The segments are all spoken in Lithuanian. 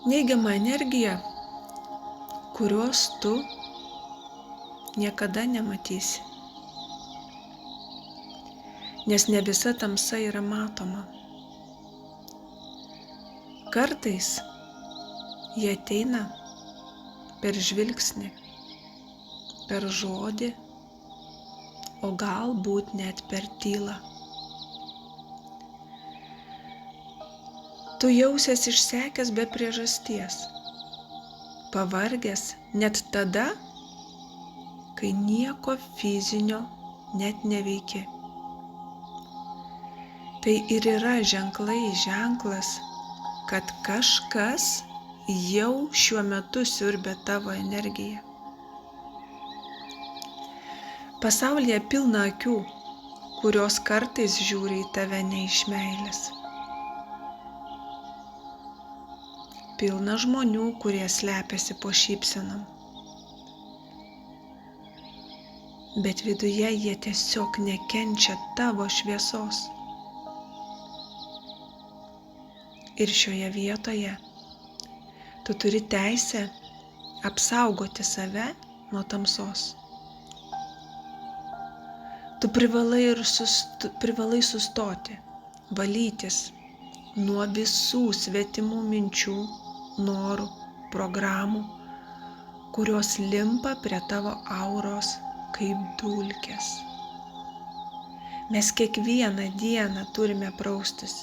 neigiama energija, kurios tu niekada nematysi. Nes ne visa tamsa yra matoma. Kartais jie ateina per žvilgsnį, per žodį, o galbūt net per tylą. Tu jausies išsekęs be priežasties, pavargęs net tada, kai nieko fizinio net neveiki. Tai ir yra ženklas, kad kažkas jau šiuo metu siurbia tavo energiją. Pasaulyje pilna akių, kurios kartais žiūri į tave ne iš meilės. Pilna žmonių, kurie slepiasi po šypsenom. Bet viduje jie tiesiog nekenčia tavo šviesos. Ir šioje vietoje tu turi teisę apsaugoti save nuo tamsos. Tu privalai sustoti, valytis nuo visų svetimų minčių, norų, programų, kurios limpa prie tavo auros kaip dulkės. Mes kiekvieną dieną turime praustis,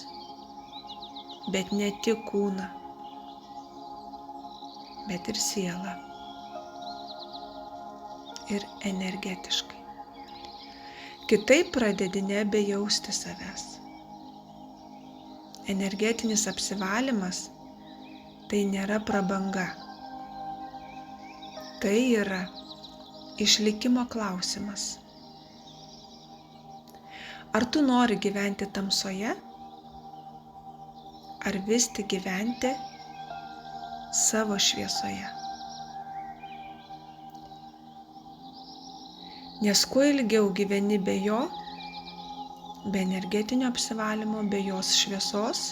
bet ne tik kūną, bet ir sielą ir energetiškai. Kitaip pradedi nebejausti savęs. Energetinis apsivalymas tai nėra prabanga. Tai yra išlikimo klausimas. Ar tu nori gyventi tamsoje, ar vis tik gyventi savo šviesoje? Nes kuo ilgiau gyveni be jo, be energetinio apsivalymo, be jos šviesos,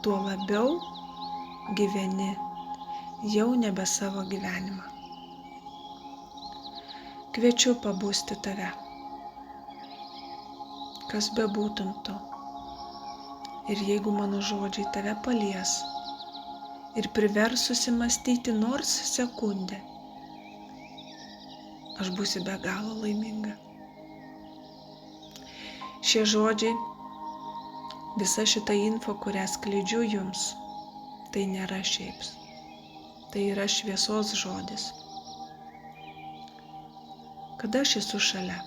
tuo labiau gyveni jau nebe savo gyvenimą. Kviečiu pabusti tave, kas bebūtum tu. Ir jeigu mano žodžiai tave palies ir privers susimąstyti nors sekundę, aš būsiu be galo laiminga. Šie žodžiai, visa šita info, kurią skleidžiu jums, tai nėra šiaip. Tai yra šviesos žodis. Kad aš esu šalia.